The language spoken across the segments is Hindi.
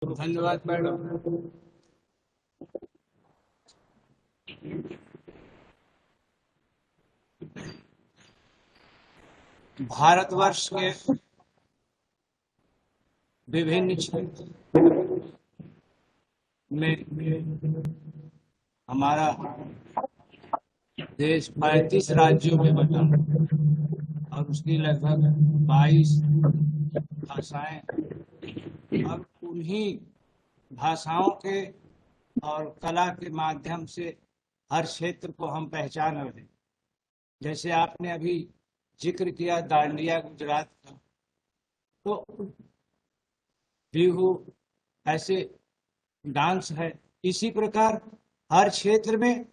धन्यवाद मैडम। भारतवर्ष के विभिन्न क्षेत्र में हमारा देश 35 राज्यों में बटा और उसकी लगभग 22 भाषाएं, और उन्हीं भाषाओं के और कला के माध्यम से हर क्षेत्र को हम पहचान रहे। जैसे आपने अभी जिक्र किया दांडिया गुजरात का, तो बिहू ऐसे डांस है। इसी प्रकार हर क्षेत्र में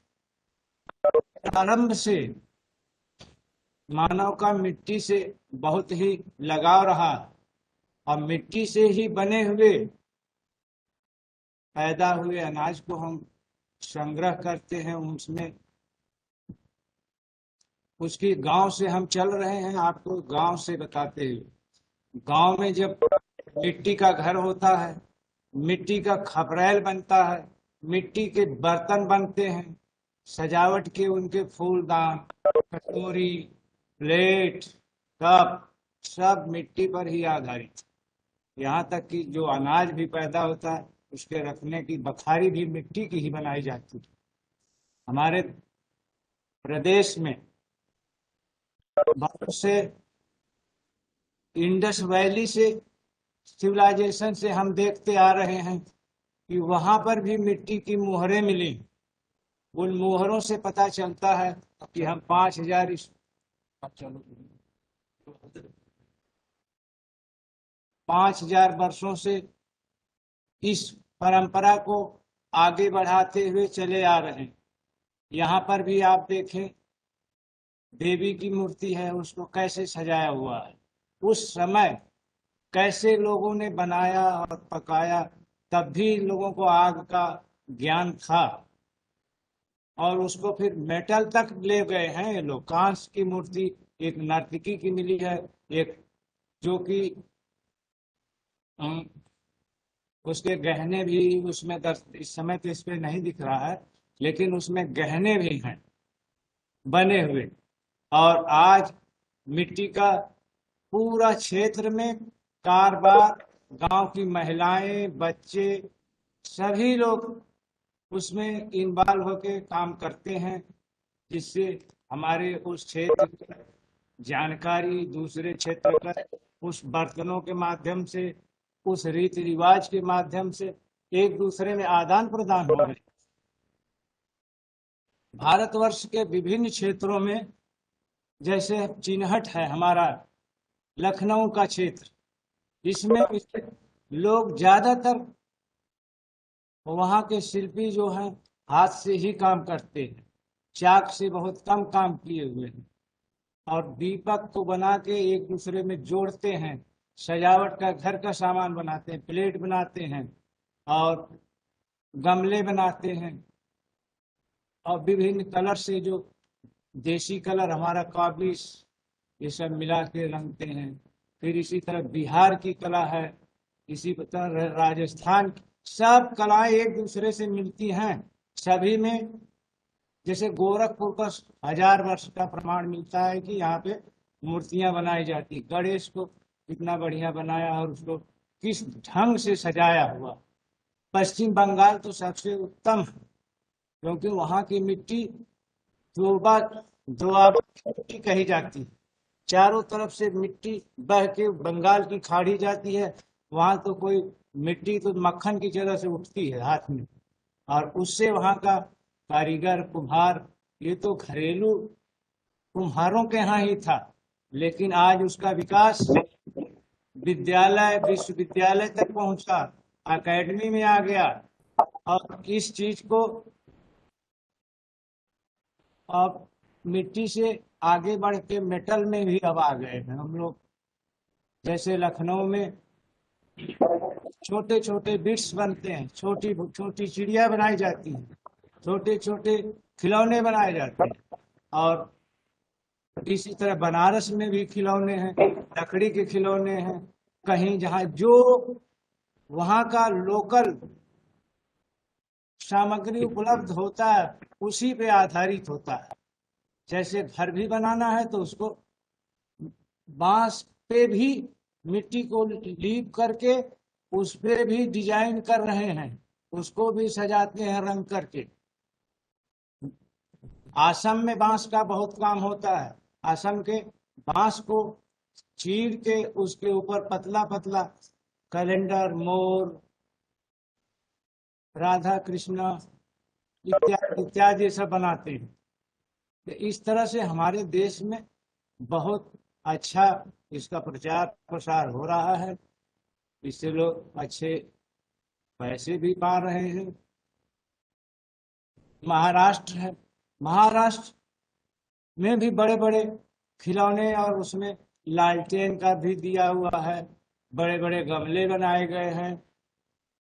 प्रारंभ से मानव का मिट्टी से बहुत ही लगाव रहा, और मिट्टी से ही बने हुए पैदा हुए अनाज को हम संग्रह करते हैं। उसमें उसकी गांव से हम चल रहे हैं, आपको गांव से बताते हुए। गांव में जब मिट्टी का घर होता है, मिट्टी का खपरेल बनता है, मिट्टी के बर्तन बनते हैं, सजावट के उनके फूलदान, कटोरी, प्लेट, कप सब मिट्टी पर ही आधारित। यहाँ तक कि जो अनाज भी पैदा होता है उसके रखने की बखारी भी मिट्टी की ही बनाई जाती है। हमारे प्रदेश में बहुत से इंडस वैली से सिविलाइजेशन से हम देखते आ रहे हैं कि वहां पर भी मिट्टी की मोहरें मिली। उन मोहरों से पता चलता है कि हम 5,000 वर्षों से इस परंपरा को आगे बढ़ाते हुए चले आ रहे हैं। यहाँ पर भी आप देखें, देवी की मूर्ति है, उसको कैसे सजाया हुआ है। उस समय कैसे लोगों ने बनाया और पकाया, तब भी लोगों को आग का ज्ञान था, और उसको फिर मेटल तक ले गए हैं ये लोग। कांस्य की मूर्ति एक नर्तकी की मिली है, एक जो कि उसके गहने भी उसमें इस समय तो इस पे नहीं दिख रहा है, लेकिन उसमें गहने भी हैं बने हुए। और आज मिट्टी का पूरा क्षेत्र में कारोबार, गांव की महिलाएं, बच्चे, सभी लोग उसमें इन्वॉल्व होकर काम करते हैं, जिससे हमारे उस क्षेत्र की जानकारी दूसरे क्षेत्र का उस बर्तनों के माध्यम से, उस रीति रिवाज के माध्यम से एक दूसरे में आदान प्रदान हो रहे। भारतवर्ष के विभिन्न क्षेत्रों में, जैसे चिन्हट है हमारा लखनऊ का क्षेत्र, इसमें लोग ज्यादातर वहाँ के शिल्पी जो हैं हाथ से ही काम करते हैं, चाक से बहुत कम काम किए हुए हैं, और दीपक को बना के एक दूसरे में जोड़ते हैं। सजावट का घर का सामान बनाते हैं, प्लेट बनाते हैं और गमले बनाते हैं, और विभिन्न कलर से, जो देसी कलर हमारा काबिस, ये सब मिला के रंगते हैं। फिर इसी तरह बिहार की कला है, इसी तरह राजस्थान, सब कलाएं एक दूसरे से मिलती हैं। सभी में जैसे गोरखपुर का 1000 वर्ष का प्रमाण मिलता है कि यहाँ पे मूर्तियां बनाई जाती। गणेश को कितना बढ़िया बनाया और उसको किस ढंग से सजाया हुआ। पश्चिम बंगाल तो सबसे उत्तम है, क्योंकि वहाँ की मिट्टी दोआब मिट्टी कही जाती है। चारों तरफ से मिट्टी बह के बंगाल की खाड़ी जाती है। वहां तो कोई मिट्टी तो मक्खन की तरह से उठती है हाथ में, और उससे वहां का कारीगर, कुम्हार, ये तो घरेलू कुम्हारों के यहाँ ही था, लेकिन आज उसका विकास विद्यालय, विश्वविद्यालय तक पहुंचा, एकेडमी में आ गया, और इस चीज को अब मिट्टी से आगे बढ़ के मेटल में भी अब आ गए हैं हम लोग। जैसे लखनऊ में छोटे छोटे बिट्स बनते हैं, छोटी छोटी चिड़िया बनाई जाती हैं, छोटे छोटे खिलौने बनाए जाते हैं। और इसी तरह बनारस में भी खिलौने हैं, लकड़ी के खिलौने हैं। कहीं जहाँ जो वहाँ का लोकल सामग्री उपलब्ध होता है, उसी पे आधारित होता है। जैसे घर भी बनाना है तो उसको बांस पे भी मिट्टी को लीप करके उस पे भी डिजाइन कर रहे हैं, उसको भी सजाते हैं रंग करके। असम में बांस का बहुत काम होता है। असम के बांस को चीर के उसके ऊपर पतला पतला कैलेंडर, मोर, राधा कृष्ण इत्यादि इत्यादि सब बनाते हैं। तो इस तरह से हमारे देश में बहुत अच्छा इसका प्रचार प्रसार हो रहा है। इससे लोग अच्छे पैसे भी पा रहे हैं। महाराष्ट्र है, महाराष्ट्र में भी बड़े बड़े खिलौने और उसमें लालटेन का भी दिया हुआ है, बड़े बड़े गमले बनाए गए हैं।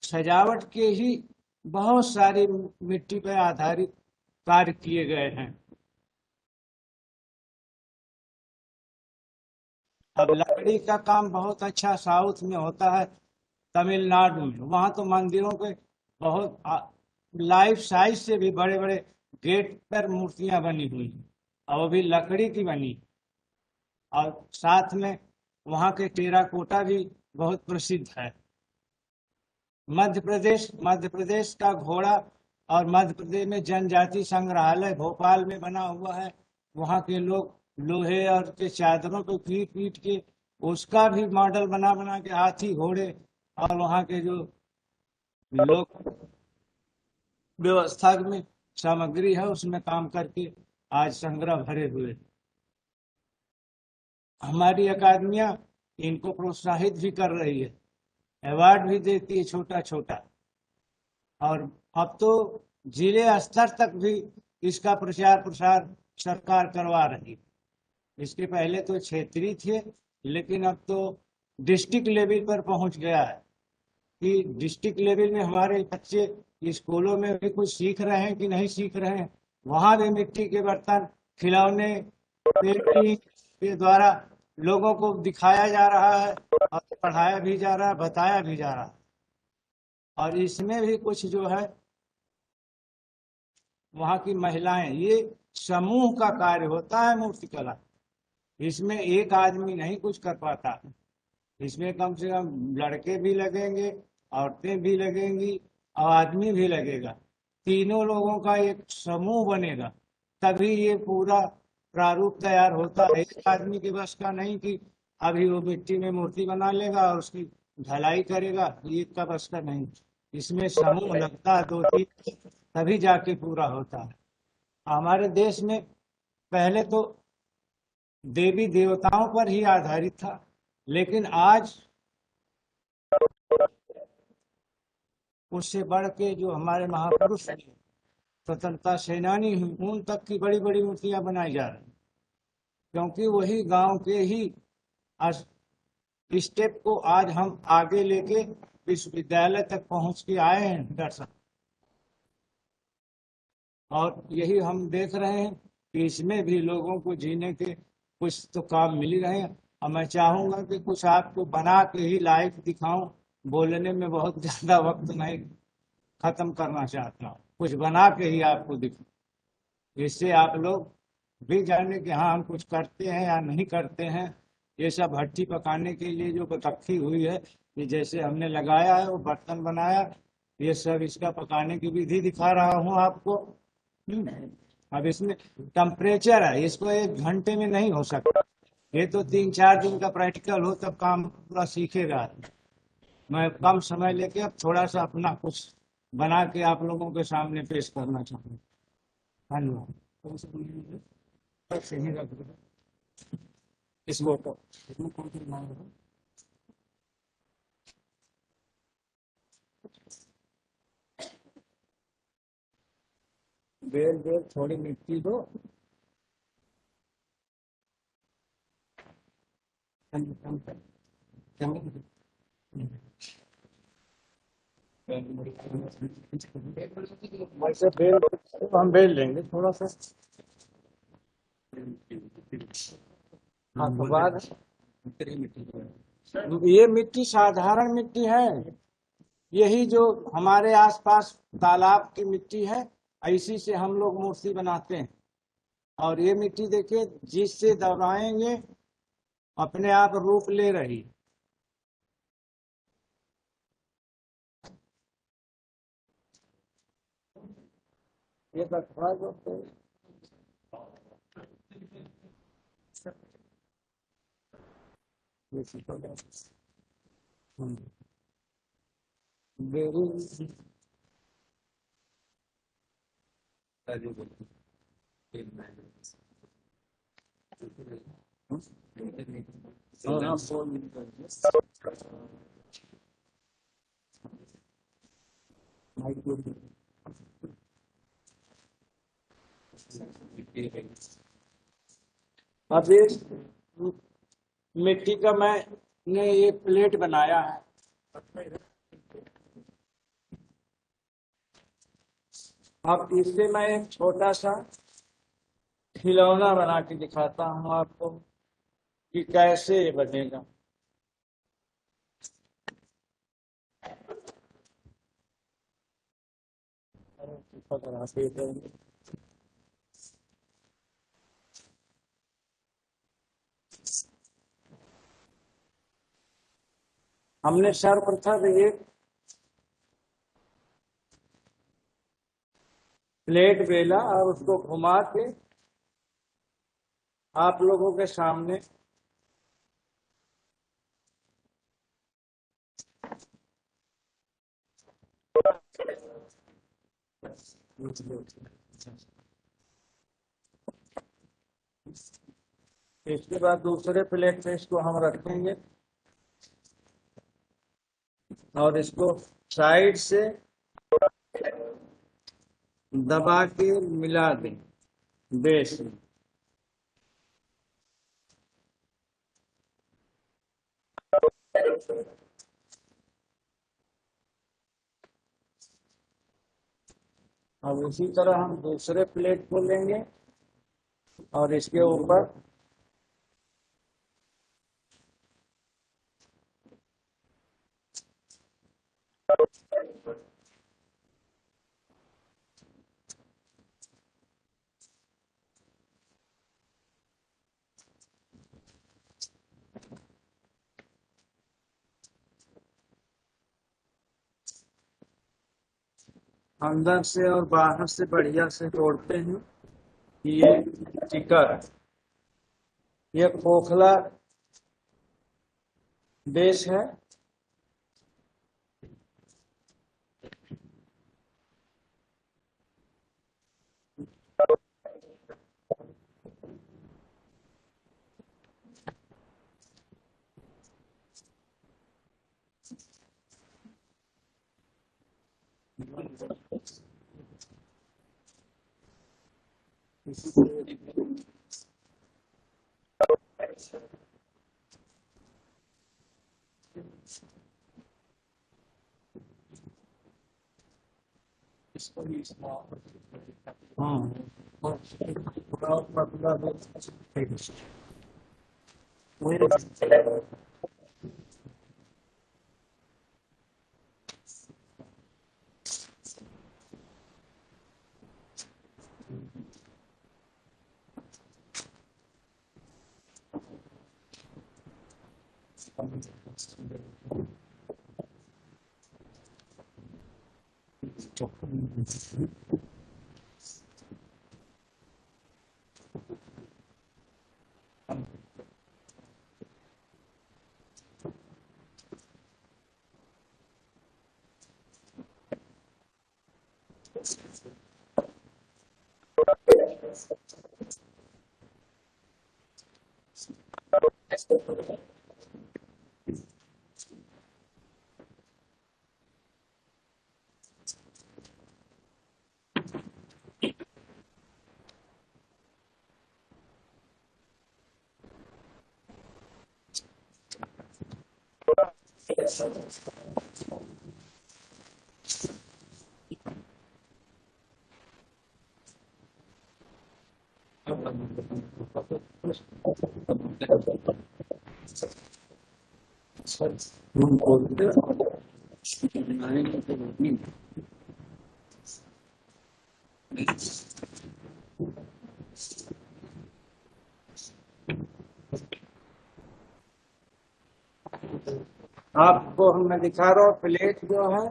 सजावट के ही बहुत सारी मिट्टी पर आधारित कार्य किए गए हैं। अब लकड़ी का काम बहुत अच्छा साउथ में होता है, तमिलनाडु में। वहां तो मंदिरों के बहुत लाइफ साइज से भी बड़े बड़े गेट पर मूर्तियां बनी हुई हैं, और वो भी लकड़ी की बनी। और साथ में वहाँ के टेराकोटा भी बहुत प्रसिद्ध है। मध्य प्रदेश का घोड़ा, और मध्य प्रदेश में जनजाति संग्रहालय भोपाल में बना हुआ है। वहाँ के लोग लोहे और के चादरों को पीट पीट के उसका भी मॉडल बना बना के हाथी घोड़े और वहाँ के जो लोग व्यवस्था में सामग्री है उसमें काम करके आज संग्रह भरे हुए। हमारी अकादमियां इनको प्रोत्साहित भी कर रही है, अवार्ड भी देती है छोटा छोटा। और अब तो जिले स्तर तक भी इसका प्रचार प्रसार सरकार करवा रही है। इसके पहले तो क्षेत्रीय थे, लेकिन अब तो डिस्ट्रिक्ट लेवल पर पहुंच गया है कि डिस्ट्रिक्ट लेवल में हमारे बच्चे स्कूलों में भी कुछ सीख रहे हैं कि नहीं सीख रहे हैं। वहां भी मिट्टी के बर्तन, खिलौने, पेंटिंग के द्वारा लोगों को दिखाया जा रहा है और पढ़ाया भी जा रहा है, बताया भी जा रहा है। और इसमें भी कुछ जो है वहाँ की महिलाएं, ये समूह का कार्य होता है मूर्तिकला। इसमें एक आदमी नहीं कुछ कर पाता, इसमें कम से कम लड़के भी लगेंगे, औरतें भी लगेंगी और आदमी भी लगेगा। तीनों लोगों का एक समूह बनेगा, तभी ये पूरा प्रारूप तैयार होता है। एक आदमी के बस का नहीं कि अभी वो मिट्टी में मूर्ति बना लेगा और उसकी ढलाई करेगा, एक का बस का नहीं। इसमें समूह लगता है, दो तीन, तभी जाके पूरा होता है। हमारे देश में पहले तो देवी देवताओं पर ही आधारित था, लेकिन आज उससे बढ़ के जो हमारे महापुरुष स्वतंत्रता सेनानी हैं, उन तक की बड़ी बड़ी मूर्तियां बनाई जा रही हैं। क्योंकि वही गांव के ही स्टेप को आज हम आगे लेके विश्वविद्यालय तक पहुंच के आए हैं दर्शक। और यही हम देख रहे हैं कि इसमें भी लोगों को जीने के कुछ तो काम मिल रहे हैं। और मैं चाहूंगा कि कुछ आपको बना के ही लाइव दिखाऊं, बोलने में बहुत ज्यादा वक्त नहीं खत्म करना चाहता हूँ, कुछ बना के ही आपको दिखाऊं, इससे आप लोग भी जाने कि हाँ हम कुछ करते हैं या नहीं करते हैं। ये सब भट्टी पकाने के लिए जो रखी हुई है, ये जैसे हमने लगाया है वो बर्तन बनाया, ये सब इसका पकाने की विधि दिखा रहा हूँ आपको। अब इसमें टेम्परेचर है, इसको एक घंटे में नहीं हो सकता। ये तो 3-4 दिन का प्रैक्टिकल हो तब काम पूरा सीखेगा। मैं कम समय लेके अब थोड़ा सा अपना कुछ बना के आप लोगों के सामने पेश करना चाहूँगा। धन्यवाद। सही रख दो इसको तो बेल बेल थोड़ी मिट्टी दो। वैसे बेल तो हम बेल लेंगे थोड़ा सा। हाँ तो बाद ये मिट्टी साधारण मिट्टी है, यही जो हमारे आसपास तालाब की मिट्टी है, इसी से हम लोग मूर्ति बनाते हैं। और ये मिट्टी देखिए, जिससे दबाएंगे अपने आप रूप ले रही। ये बटवा जो अब ये मिट्टी का मैंने ये प्लेट बनाया है। अब इससे मैं एक छोटा सा खिलौना बना के दिखाता हूँ आपको कि कैसे ये बनेगा। हमने सर्वप्रथम ये प्लेट बेला और उसको घुमा के आप लोगों के सामने इसके बाद दूसरे प्लेट पे इसको हम रखेंगे और इसको साइड से दबा के मिला दें बेस में। अब इसी तरह हम दूसरे प्लेट को लेंगे और इसके ऊपर अंदर से और बाहर से बढ़िया से जोड़ते हैं। ये टिकर, ये खोखला बेस है। आपको मैं दिखा रहा हूँ, प्लेट जो है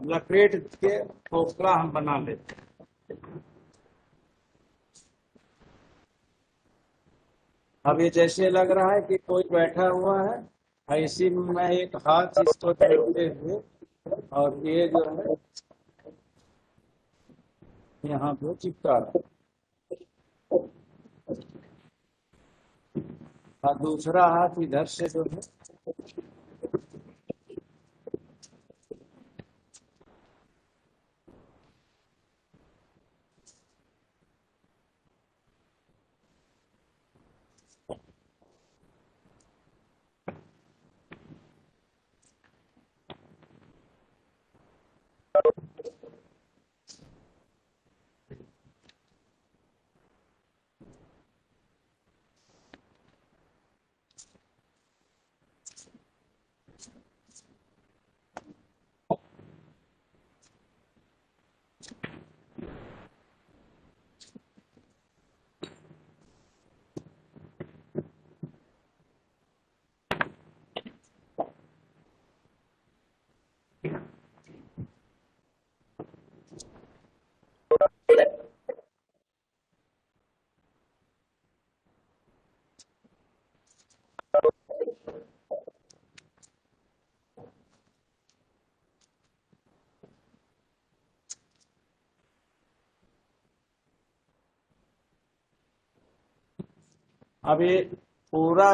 लपेट के खोखला हम बना लेते हैं। अब ये जैसे लग रहा है कि कोई बैठा हुआ है, इसी में मैं एक हाथ इसको देखते हुए और ये जो है यहाँ पे चिपका रहा हूं। और दूसरा हाथ इधर से जो है अब ये पूरा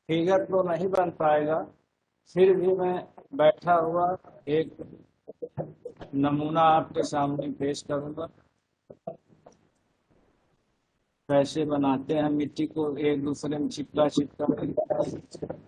फिगर तो नहीं बन पाएगा, फिर भी मैं बैठा हुआ एक नमूना आपके सामने पेश करूंगा। कैसे बनाते हैं मिट्टी को एक दूसरे में चिपका चिपका कर।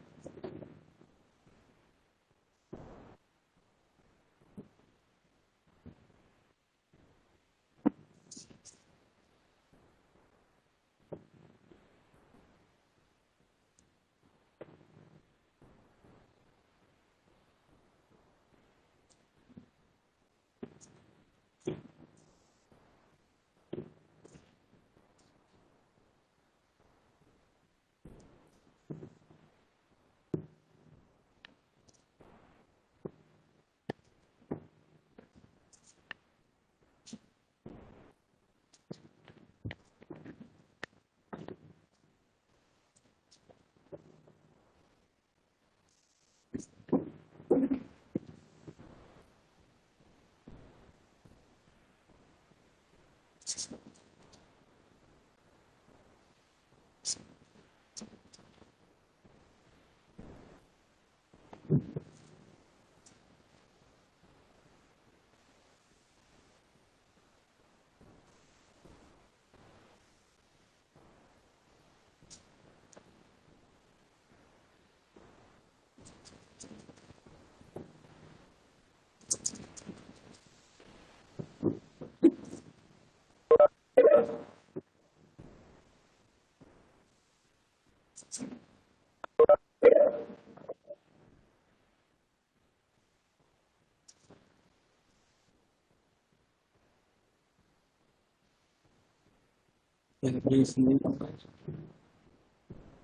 इसमें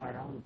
आराम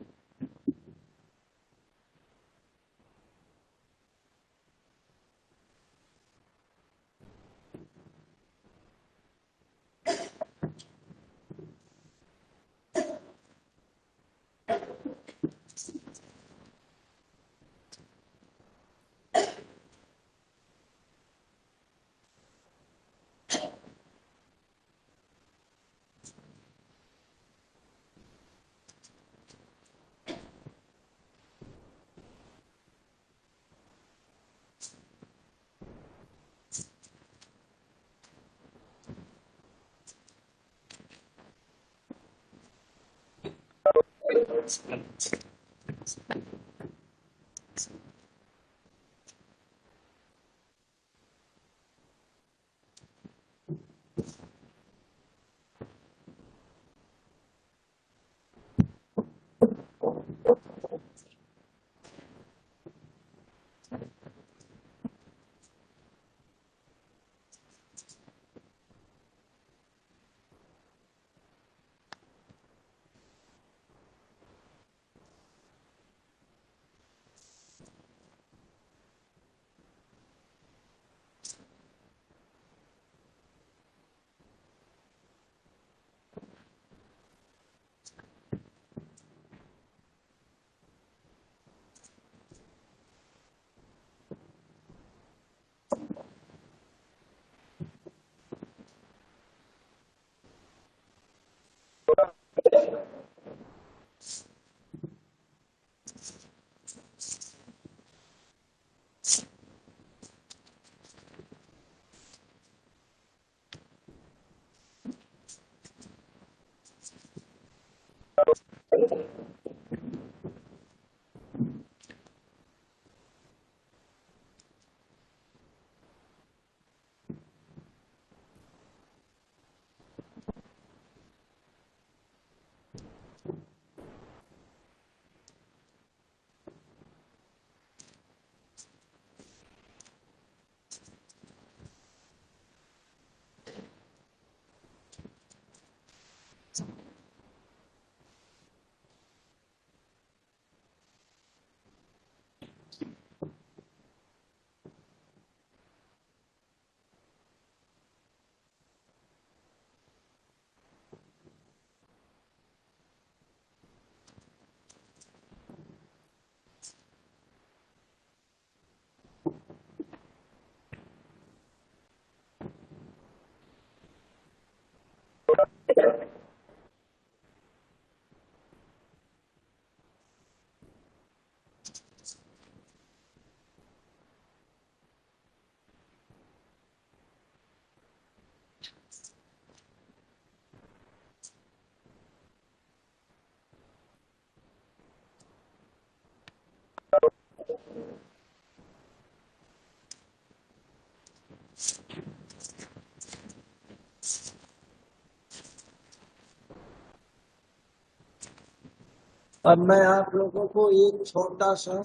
अब मैं आप लोगों को एक छोटा सा,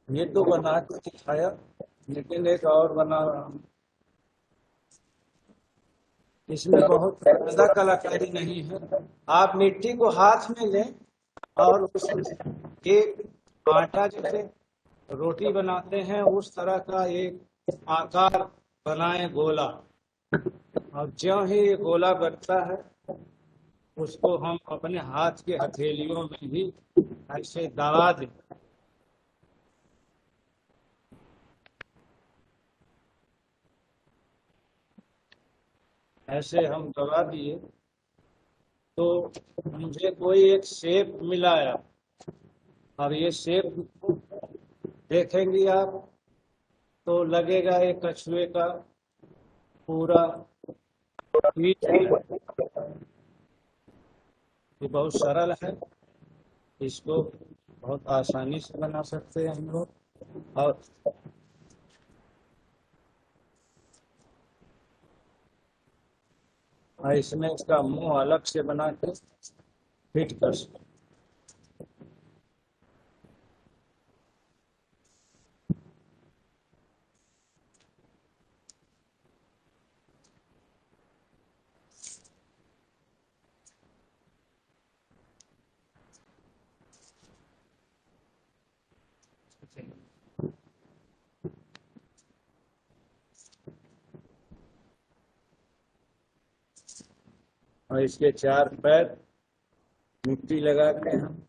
ये तो बना के दिखाया, लेकिन एक और बना रहा हूँ। इसमें बहुत ज्यादा कलाकारी नहीं है। आप मिट्टी को हाथ में लें और उसमें एक आटा जैसे रोटी बनाते हैं उस तरह का एक आकार बनाएं गोला, और ज्यों ही ये गोला बनता है उसको हम अपने हाथ के हथेलियों में ही ऐसे दबा दें। ऐसे हम दबा दिए तो मुझे कोई एक शेप मिलाया। अब ये शेप देखेंगे आप तो लगेगा एक कछुए का पूरा पीठ है। ये बहुत सरल है, इसको बहुत आसानी से बना सकते हैं हम लोग। और इसमें इसका मुंह अलग से बना के फिट कर सकते। और इसके चार पैर मिट्टी लगा के हम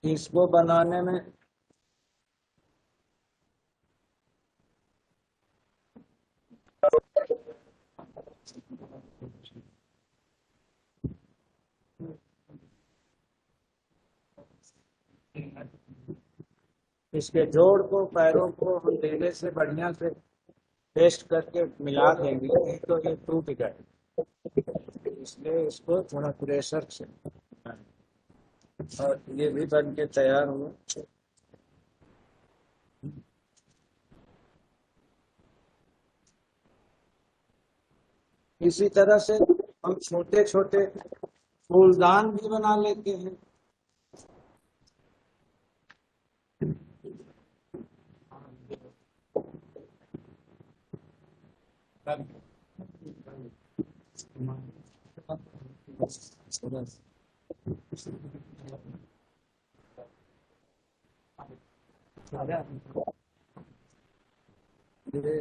इसको बनाने में इसके जोड़ को, पैरों को हम तेले से बढ़िया से पेस्ट करके मिला देंगे, नहीं तो ये टूट जाए। इसलिए इसको थोड़ा प्रेशर से, और ये भी बन के तैयार हुआ। इसी तरह से हम छोटे छोटे फूलदान भी बना लेते हैं। ये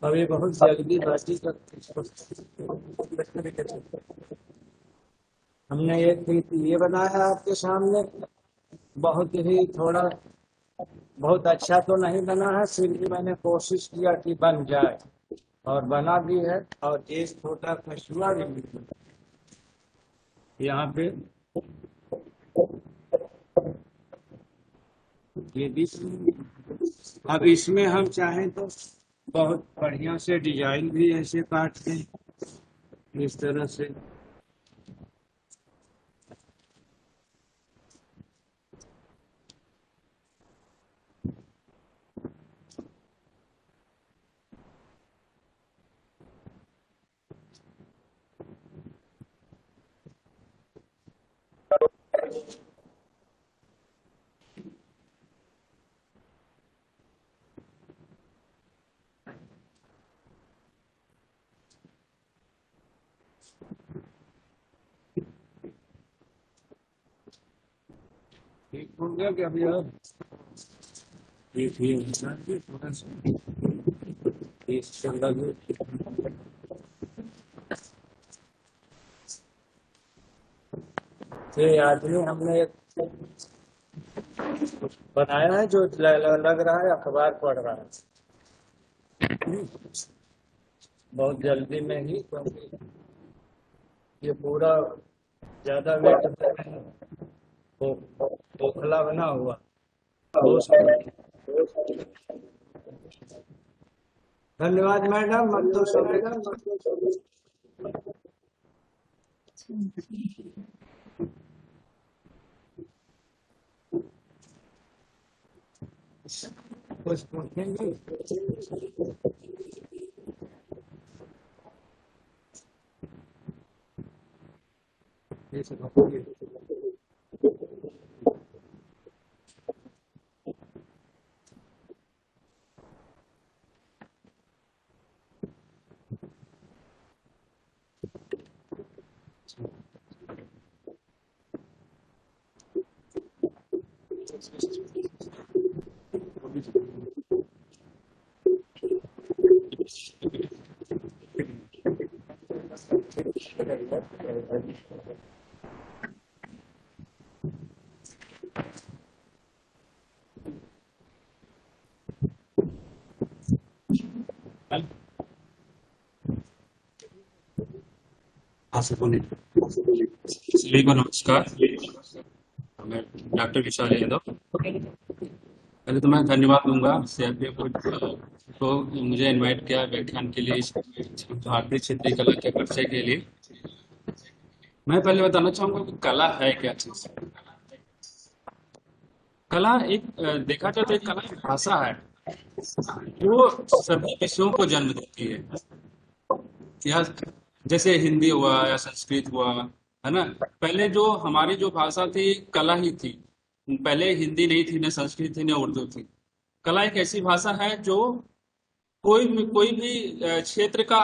अभी बहुत जल्दी बाजी करते, हमने एक ये बनाया आपके सामने, बहुत ही थोड़ा, बहुत अच्छा तो नहीं बना है, फिर भी मैंने कोशिश किया कि बन जाए, और बना भी है। और एक छोटा कछुआ भी यहाँ पे, ये भी। अब इसमें हम चाहें तो बहुत बढ़िया से डिजाइन भी ऐसे काटते हैं इस तरह से। ठीक हो गया क्या भैया? ये इंसान भी थोड़ा सा तेज चल रहा है। ये आदमी हमने एक बनाया है जो लग रहा है अखबार पढ़ रहा है बहुत जल्दी में ही, क्योंकि ये पूरा ज्यादा वेट नहीं है, खोखला बना हुआ। धन्यवाद मैडम, अब तो समय कुछ पूछेंगे? ये सब बताइए। सभी को नमस्कार। मैं डॉक्टर विशाल यादव। पहले तो मैं धन्यवाद दूंगा सीआरपी को मुझे इनवाइट किया व्याख्यान के लिए, इस भारतीय क्षेत्रीय कला के परिचय के लिए। मैं पहले बताना चाहूंगा कि कला है क्या चीज। कला एक देखा जाए तो एक कला एक भाषा है जो सभी विषयों को जन्म देती है। या जैसे हिंदी हुआ या संस्कृत हुआ, है ना। पहले जो हमारी जो भाषा थी कला ही थी। पहले हिंदी नहीं थी, न संस्कृत थी, न उर्दू थी। कला एक ऐसी भाषा है जो कोई भी क्षेत्र का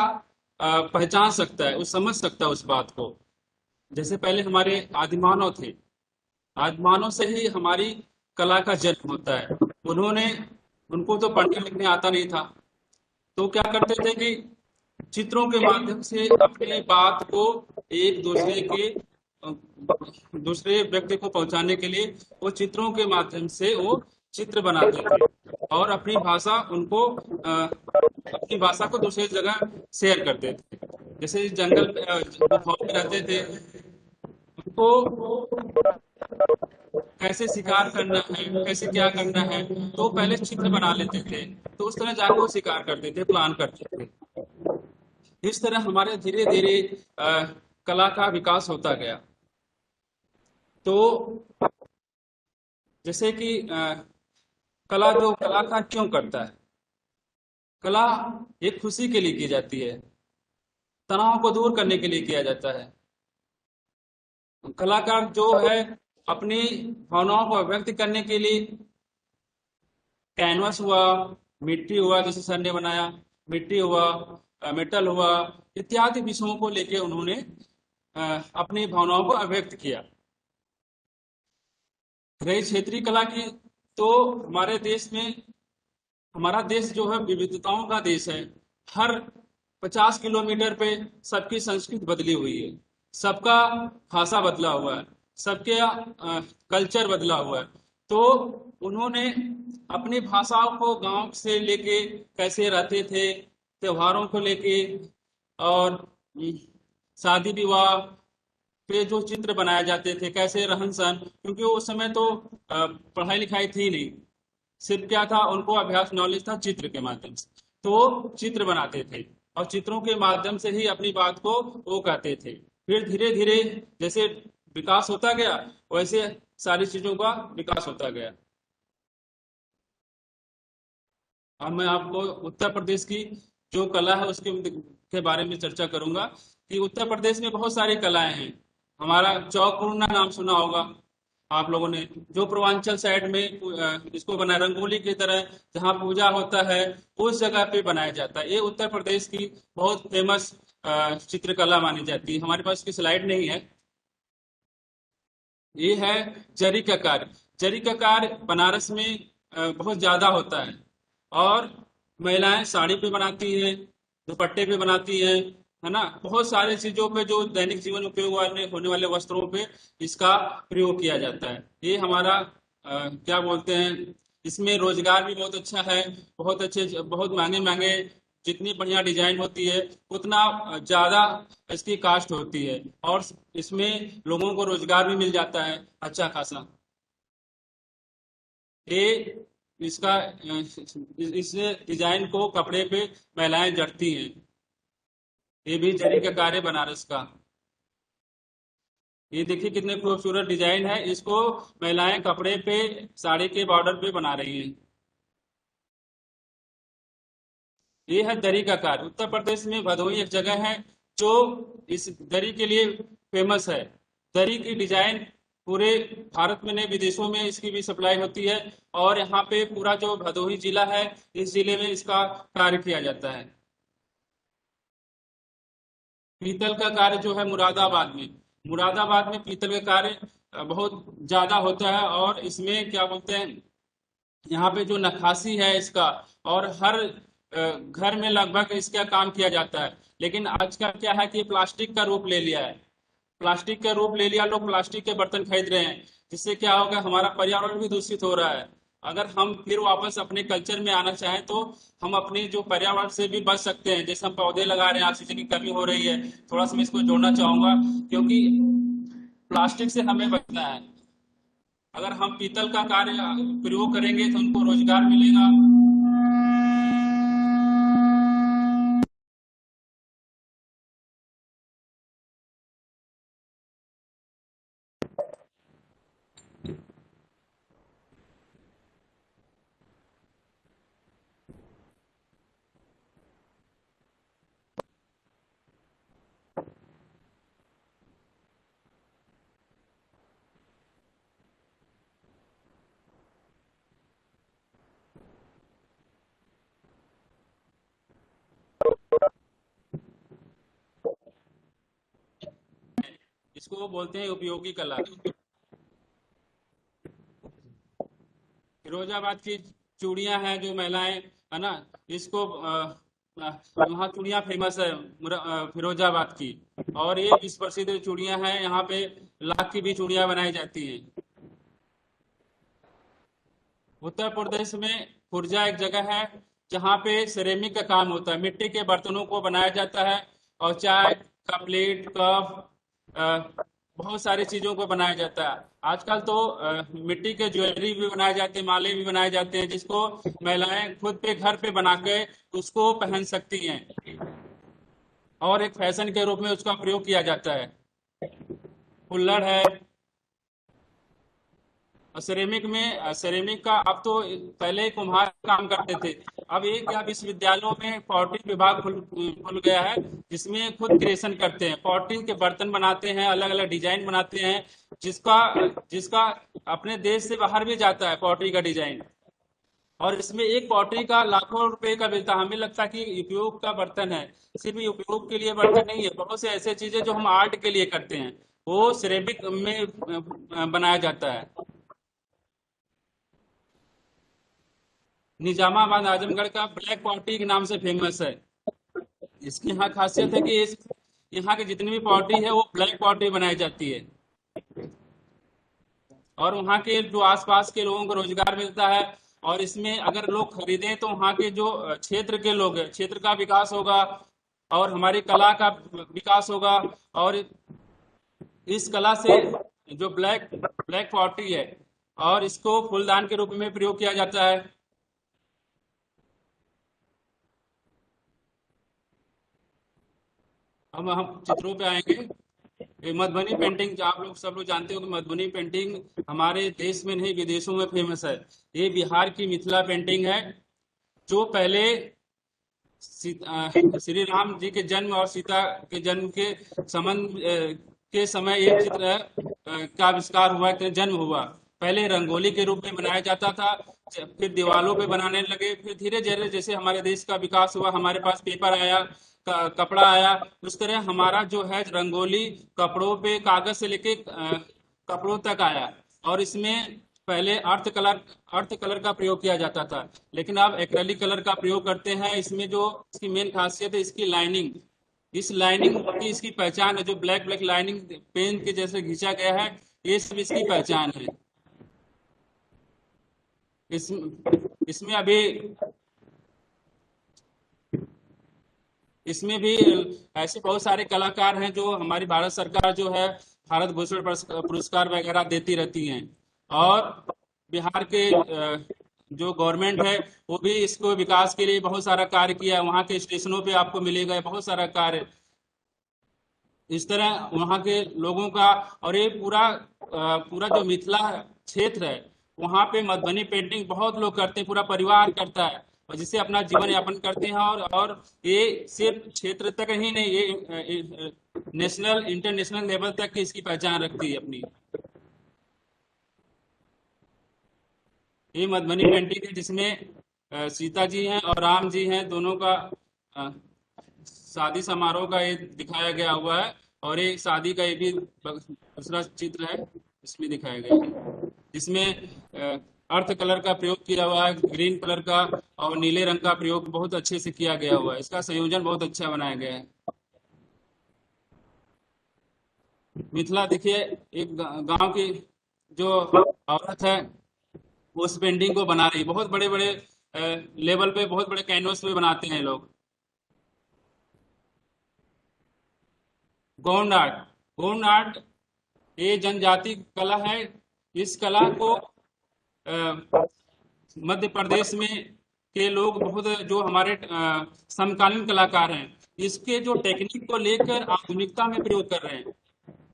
पहचान सकता है, वो समझ सकता है उस बात को। जैसे पहले हमारे आदिमानव थे, आदिमानव से ही हमारी कला का जन्म होता है। उन्होंने उनको तो पढ़ने लिखने आता नहीं था, तो क्या करते थे कि चित्रों के माध्यम से अपनी बात को एक दूसरे व्यक्ति को पहुंचाने के लिए वो चित्रों के माध्यम से वो चित्र बनाते थे और अपनी भाषा को दूसरी जगह शेयर करते थे। जैसे जंगल में गुफाओं में रहते थे, उनको कैसे शिकार करना है, कैसे क्या करना है, तो पहले चित्र बना लेते थे। तो उस तरह जाकर वो शिकार करते थे, प्लान करते थे। इस तरह हमारे धीरे धीरे कला का विकास होता गया। तो जैसे कि जो कलाकार क्यों करता है, कला एक खुशी के लिए की जाती है, तनाव को दूर करने के लिए किया जाता है। कलाकार जो है अपनी भावनाओं को व्यक्त करने के लिए कैनवस हुआ, मिट्टी हुआ जैसे सर ने बनाया, मिट्टी हुआ, मेटल हुआ, इत्यादि विषयों को लेके उन्होंने अपनी भावनाओं को अभिव्यक्त किया। रही क्षेत्रीय कला की, तो हमारा देश जो है विविधताओं का देश है। हर 50 किलोमीटर पे सबकी संस्कृति बदली हुई है, सबका भाषा बदला हुआ है, सबके कल्चर बदला हुआ है। तो उन्होंने अपनी भाषाओं को गांव से लेके कैसे रहते थे, त्योहारों को लेके और शादी विवाह पे जो चित्र बनाए जाते थे, कैसे रहन सहन, क्योंकि उस समय तो पढ़ाई लिखाई थी नहीं, सिर्फ क्या था, उनको अभ्यास नॉलेज था चित्र के माध्यम से। तो चित्र बनाते थे और चित्रों के माध्यम से ही अपनी बात को वो कहते थे। फिर धीरे धीरे जैसे विकास होता गया, वैसे सारी चीजों का विकास होता गया। अब मैं आपको उत्तर प्रदेश की जो कला है उसके बारे में चर्चा करूंगा कि उत्तर प्रदेश में बहुत सारी कलाएं हैं। हमारा चौक नाम सुना होगा आप लोगों ने, जो पूर्वांचल साइड में इसको बना रंगोली की तरह जहाँ पूजा होता है उस जगह पे बनाया जाता है। ये उत्तर प्रदेश की बहुत फेमस चित्रकला मानी जाती है। हमारे पास इसकी स्लाइड नहीं है। ये है जरी का कार्य। जरी का कार्य बनारस में बहुत ज्यादा होता है। और महिलाएं साड़ी पे बनाती है, दुपट्टे पे बनाती है ना, बहुत सारे चीजों पे जो दैनिक जीवन उपयोग वाले होने वाले वस्त्रों पे इसका प्रयोग किया जाता है। ये हमारा क्या बोलते हैं, इसमें रोजगार भी बहुत अच्छा है। बहुत अच्छे, बहुत महंगे महंगे, जितनी बढ़िया डिजाइन होती है उतना ज्यादा इसकी कास्ट होती है, और इसमें लोगों को रोजगार भी मिल जाता है अच्छा खासा। ये इसका इस डिजाइन को कपड़े पे महिलाएं जड़ती हैं। ये भी जरी का कार्य बनारस का। ये देखिए कितने खूबसूरत डिजाइन है, इसको महिलाएं कपड़े पे, साड़ी के बॉर्डर पे बना रही हैं। ये है दरी का कार्य। उत्तर प्रदेश में भदोही एक जगह है जो इस दरी के लिए फेमस है। दरी की डिजाइन पूरे भारत में नहीं, विदेशों में इसकी भी सप्लाई होती है। और यहाँ पे पूरा जो भदोही जिला है, इस जिले में इसका कार्य किया जाता है। पीतल का कार्य जो है मुरादाबाद में पीतल का कार्य बहुत ज्यादा होता है। और इसमें क्या बोलते हैं, यहाँ पे जो नक्काशी है इसका, और हर घर में लगभग इसका काम किया जाता है। लेकिन आजकल क्या है कि ये प्लास्टिक का रूप ले लिया है। प्लास्टिक का रूप ले लिया, लोग प्लास्टिक के बर्तन खरीद रहे हैं, जिससे क्या होगा, हमारा पर्यावरण भी दूषित हो रहा है। अगर हम फिर वापस अपने कल्चर में आना चाहें तो हम अपने जो पर्यावरण से भी बच सकते हैं। जैसे हम पौधे लगा रहे हैं, ऑक्सीजन की कमी हो रही है, थोड़ा सा मैं इसको जोड़ना चाहूंगा, क्योंकि प्लास्टिक से हमें बचना है। अगर हम पीतल का कार्य प्रयोग करेंगे तो उनको रोजगार मिलेगा। इसको बोलते हैं उपयोगी कला। फिरोजाबाद की चूड़ियां हैं जो महिलाएं, है ना, इसको वहाँ चूड़ियां फेमस है फिरोजाबाद की। और ये विश्व प्रसिद्ध चूड़ियां हैं। यहाँ पे लाख की भी चूड़ियां बनाई जाती हैं। उत्तर प्रदेश में खुर्जा एक जगह है जहाँ पे सिरेमिक का काम होता है, मिट्टी के बर्तनों को बनाया जाता है। और चाय का प्लेट, कप, बहुत सारी चीजों को बनाया जाता है। आजकल तो मिट्टी के ज्वेलरी भी बनाए जाते हैं, माले भी बनाए जाते हैं, जिसको महिलाएं खुद पे घर पे बना के उसको पहन सकती हैं, और एक फैशन के रूप में उसका प्रयोग किया जाता है। कुल्हड़ है। और सिरेमिक का अब तो, पहले कुम्हार काम करते थे, अब एक क्या विश्वविद्यालयों में पॉटरी विभाग खुल गया है, जिसमें खुद क्रिएशन करते हैं, पॉटरी के बर्तन बनाते हैं, अलग अलग डिजाइन बनाते हैं, जिसका जिसका अपने देश से बाहर भी जाता है पॉटरी का डिजाइन। और इसमें एक पॉटरी का लाखों रुपए का मिलता है। हमें लगता है कि उपयोग का बर्तन है, सिर्फ उपयोग के लिए बर्तन नहीं है, बहुत से ऐसे चीजें जो हम आर्ट के लिए करते हैं वो सिरेमिक में बनाया जाता है। निजामाबाद आजमगढ़ का ब्लैक पॉटरी के नाम से फेमस है। इसकी यहाँ खासियत है कि इस यहाँ की जितनी भी पॉटरी है वो ब्लैक पॉटरी बनाई जाती है। और वहाँ के जो आसपास के लोगों को रोजगार मिलता है। और इसमें अगर लोग खरीदें तो वहाँ के जो क्षेत्र के लोग हैं, क्षेत्र का विकास होगा, और हमारी कला का विकास होगा। और इस कला से जो ब्लैक ब्लैक पॉटरी है, और इसको फूलदान के रूप में प्रयोग किया जाता है। अब हम चित्रों पे आएंगे। ये मधुबनी पेंटिंग, जो आप लोग सब लोग जानते हो कि मधुबनी पेंटिंग हमारे देश में नहीं विदेशों में फेमस है। ये बिहार की मिथिला पेंटिंग है, जो पहले श्री राम जी के जन्म और सीता के जन्म के संबंध के समय एक चित्र का आविष्कार हुआ, जन्म हुआ। पहले रंगोली के रूप में बनाया जाता था, फिर दीवारों पे बनाने लगे, फिर धीरे धीरे जैसे हमारे देश का विकास हुआ, हमारे पास पेपर आया, कपड़ा आया, उस तरह हमारा जो है रंगोली कपड़ों पे, कागज से लेके कपड़ों तक आया। और इसमें पहले अर्थ कलर का प्रयोग किया जाता था, लेकिन अब एक्रेलिक कलर का प्रयोग करते हैं। इसमें जो इसकी मेन खासियत है इसकी लाइनिंग, इस लाइनिंग की इसकी पहचान है, जो ब्लैक ब्लैक लाइनिंग पेन के जैसे खींचा गया है, ये सब इसकी पहचान है। इस इसमें अभी इसमें भी ऐसे बहुत सारे कलाकार हैं जो हमारी भारत सरकार जो है भारत भूषण पुरस्कार वगैरह देती रहती हैं, और बिहार के जो गवर्नमेंट है वो भी इसको विकास के लिए बहुत सारा कार्य किया है। वहाँ के स्टेशनों पे आपको मिलेगा बहुत सारा कार्य इस तरह वहाँ के लोगों का। और ये पूरा जो मिथिला क्षेत्र है वहाँ पे मधुबनी पेंटिंग बहुत लोग करते हैं, पूरा परिवार करता है और जिससे अपना जीवन यापन करते हैं। और ये सिर्फ क्षेत्र तक ही नहीं, ये नेशनल इंटरनेशनल लेवल तक की इसकी पहचान रखती है अपनी। ये मधुबनी पेंटिंग है जिसमें सीता जी हैं और राम जी हैं, दोनों का शादी समारोह का ये दिखाया गया हुआ है। और ये शादी का ये भी दूसरा चित्र है इसमें दिखाया गया है, जिसमें अर्थ कलर का प्रयोग किया हुआ है, ग्रीन कलर का और नीले रंग का प्रयोग बहुत अच्छे से किया गया हुआ है। इसका संयोजन बहुत अच्छा बनाया गया है। मिथिला देखिए, एक गांव की जो औरत है वो उस पेंटिंग को बना रही है। बहुत बड़े बड़े लेवल पे, बहुत बड़े कैनवस पे बनाते हैं लोग। गौंड आर्ट ये जनजाति कला है। इस कला को मध्य प्रदेश में के लोग बहुत, जो हमारे समकालीन कलाकार हैं, इसके जो टेक्निक को लेकर आधुनिकता में प्रयोग कर रहे हैं,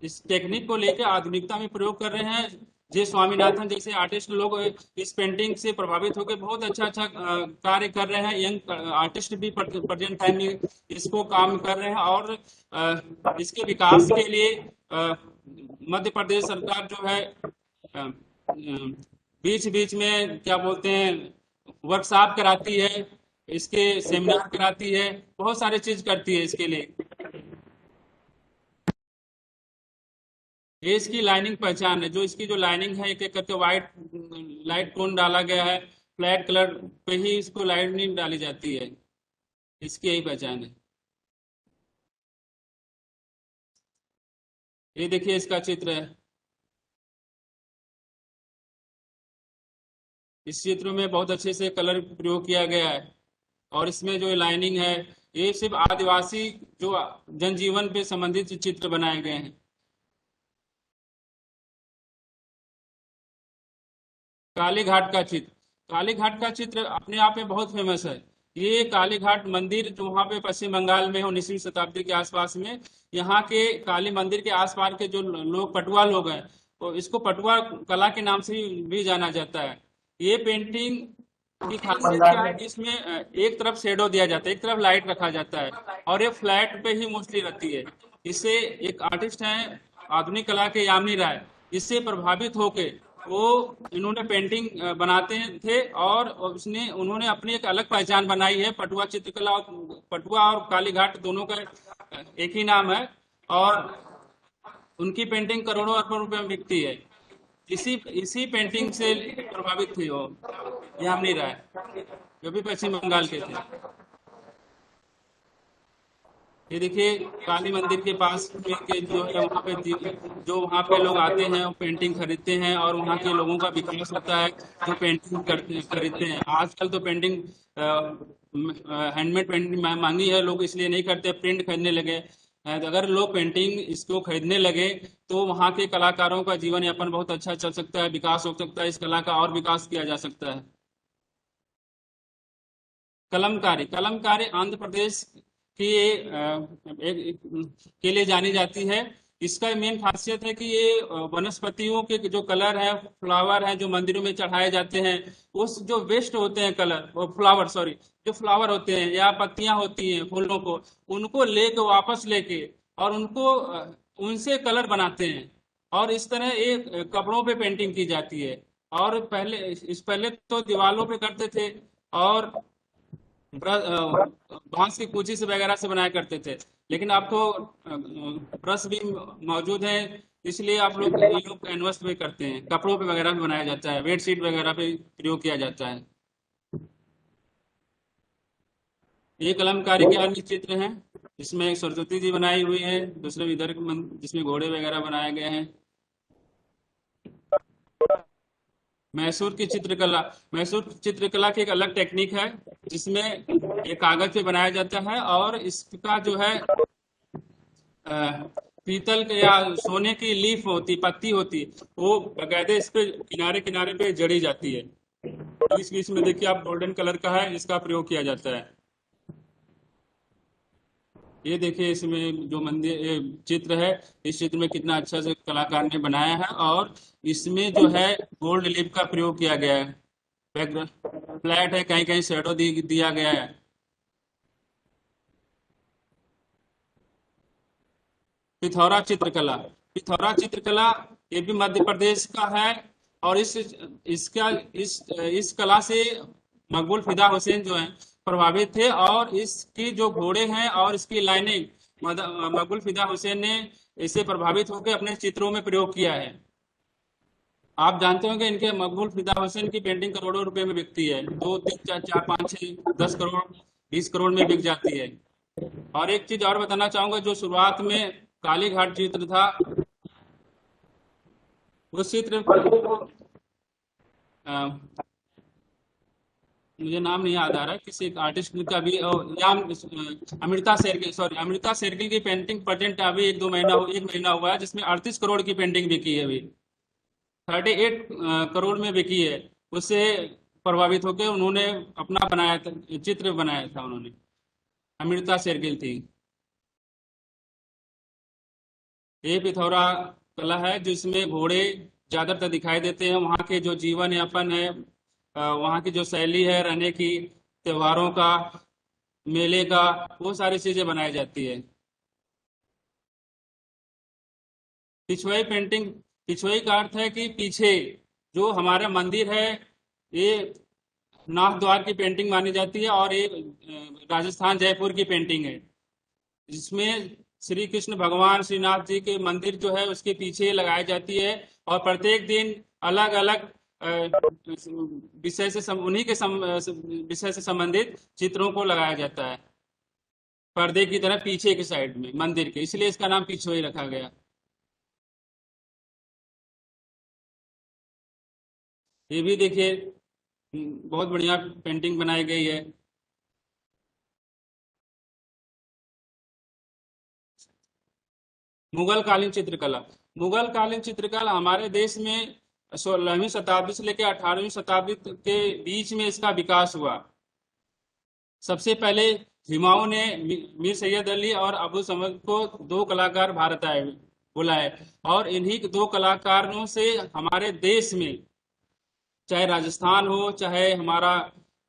इस टेक्निक को लेकर आधुनिकता में प्रयोग कर रहे हैं। जे स्वामीनाथन जैसे आर्टिस्ट लोग इस पेंटिंग से प्रभावित होकर बहुत अच्छा कार्य कर रहे हैं। यंग आर्टिस्ट भी प्रेजेंट टाइम में इसको काम कर रहे हैं, और इसके विकास के लिए मध्य प्रदेश सरकार जो है बीच बीच में क्या बोलते हैं वर्कशॉप कराती है, इसके सेमिनार कराती है, बहुत सारे चीज करती है इसके लिए। ये इसकी लाइनिंग पहचान है, जो इसकी जो लाइनिंग है एक एक करके वाइट लाइट टोन डाला गया है, फ्लैट कलर पे ही इसको लाइनिंग डाली जाती है, इसकी यही पहचान है। ये देखिए इसका चित्र है। इस चित्र में बहुत अच्छे से कलर प्रयोग किया गया है, और इसमें जो लाइनिंग है ये सिर्फ आदिवासी जो जनजीवन पे संबंधित चित्र बनाए गए हैं। कालीघाट का चित्र अपने आप में बहुत फेमस है। ये कालीघाट मंदिर जो वहाँ पे पश्चिम बंगाल में 19वीं शताब्दी के आसपास में, यहाँ के काली मंदिर के आसपास के जो लोग पटुआ लोग हैं, तो इसको पटुआ कला के नाम से भी जाना जाता है। ये पेंटिंग की खासियत क्या है, इसमें एक तरफ शेडो दिया जाता है, एक तरफ लाइट रखा जाता है, और ये फ्लैट पे ही मोस्टली रहती है। इससे एक आर्टिस्ट हैं आधुनिक कला के यामिनी राय, इससे प्रभावित होके वो इन्होंने पेंटिंग बनाते थे, और उन्होंने अपनी एक अलग पहचान बनाई है। पटुआ चित्रकला, पटुआ और कालीघाट दोनों का एक ही नाम है, और उनकी पेंटिंग करोड़ों अरबों रुपए में बिकती है। इसी पेंटिंग से प्रभावित थे वो यामिनी राय, जो भी पश्चिम बंगाल के थे। ये देखिए काली मंदिर के पास में के जो है वहाँ पे जो वहाँ पे लोग आते हैं वो पेंटिंग खरीदते हैं, और वहाँ के लोगों का विकास होता है जो पेंटिंग खरीदते हैं। आजकल तो पेंटिंग हैंडमेड पेंटिंग महंगी है, लोग इसलिए नहीं करते, प्रिंट खरीदने लगे। अगर लोग पेंटिंग इसको खरीदने लगे तो वहाँ के कलाकारों का जीवन यापन बहुत अच्छा चल सकता है, विकास हो सकता है, इस कला का और विकास किया जा सकता है। कलमकारी आंध्र प्रदेश की के लिए जानी जाती है। इसका मेन खासियत है कि ये वनस्पतियों के जो कलर है, फ्लावर है, जो मंदिरों में चढ़ाए जाते हैं, उस जो वेस्ट होते हैं कलर, वो फ्लावर सॉरी जो फ्लावर होते हैं या पत्तियां होती हैं फूलों को, उनको लेके वापस लेके और उनको उनसे कलर बनाते हैं, और इस तरह एक कपड़ों पे पेंटिंग की जाती है। और पहले तो दीवारों पे करते थे, और बांस की कूची से वगैरह से बनाया करते थे, लेकिन अब तो ब्रश भी मौजूद है। इसलिए आप लोग ये लोग कैनवस पे करते हैं, कपड़ों पे वगैरह भी बनाया जाता है, बेडशीट वगैरह पे प्रयोग किया जाता है। ये कलमकारी के अन्य चित्र हैं, इसमें एक सरस्वती जी बनाई हुई है, दूसरे इधर जिसमें घोड़े वगैरह बनाए गए हैं। मैसूर की चित्रकला, मैसूर की चित्रकला की एक अलग टेक्निक है, जिसमें एक कागज पे बनाया जाता है और इसका जो है पीतल के या सोने की लीफ होती, पत्ती होती, वो बकायदे इस पे किनारे किनारे पे जड़ी जाती है। बीच बीच में देखिए आप गोल्डन कलर का है, इसका प्रयोग किया जाता है। ये देखिए इसमें जो मंदिर ये चित्र है, इस चित्र में कितना अच्छा से कलाकार ने बनाया है, और इसमें जो है गोल्ड लीफ का प्रयोग किया गया है। बैकग्राउंड फ्लैट है, कहीं कहीं शेडो दिया गया है। पिथौरा चित्रकला, पिथौरा चित्रकला ये भी मध्य प्रदेश का है, और इस कला से मकबूल फिदा हुसैन जो हैं प्रभावित थे, और इसकी जो घोड़े हैं और इसकी लाइनिंग मकबूल फिदा हुसैन ने इससे प्रभावित होकर अपने चित्रों में प्रयोग किया है। आप जानते होंगे इनके मकबूल फिदा हुसैन की पेंटिंग करोड़ों रुपए में बिकती है, 2 3 4 5 6 10 करोड़ 20 करोड़ में बिक जाती है। और एक चीज और बताना चाहूंगा, जो शुरुआत में काली घाट चित्र था, उस चित्र को मुझे नाम नहीं याद आ रहा है, किसी एक आर्टिस्ट का भी अमृता शेरगिल, सॉरी अमृता शेरगिल की पेंटिंग प्रेजेंट अभी 1 महीना हुआ है, जिसमें 38 करोड़ की पेंटिंग बिकी है, अभी 38 करोड़ में बिकी है। उससे प्रभावित होकर उन्होंने अपना बनाया था, चित्र बनाया था उन्होंने, अमृता शेरगिल थी। ये पिथौरा कला है जिसमें घोड़े ज्यादातर दिखाई देते हैं। वहाँ के जो जीवन यापन है, वहाँ की जो शैली है रहने की, त्योहारों का, मेले का, वो सारी चीजें बनाई जाती है। पिछुआई पेंटिंग, पिछुआई का अर्थ है कि पीछे जो हमारा मंदिर है, ये नाथ द्वार की पेंटिंग मानी जाती है, और ये राजस्थान जयपुर की पेंटिंग है, जिसमें श्री कृष्ण भगवान श्रीनाथ जी के मंदिर जो है उसके पीछे लगाई जाती है, और प्रत्येक दिन अलग अलग विषय से उन्हीं के विषय से संबंधित चित्रों को लगाया जाता है पर्दे की तरह पीछे के साइड में मंदिर के, इसलिए इसका नाम पिछोई रखा गया। ये भी देखिए बहुत बढ़िया पेंटिंग बनाई गई है। मुगल कालीन चित्रकला, मुगल कालीन चित्रकला हमारे देश में 16वीं शताब्दी से लेकर 18वीं शताब्दी के बीच में इसका विकास हुआ। सबसे पहले हुमायूं ने मीर सैयद अली और अबू समद को 2 कलाकार भारत आए बुलाए, और इन्हीं 2 कलाकारों से हमारे देश में, चाहे राजस्थान हो, चाहे हमारा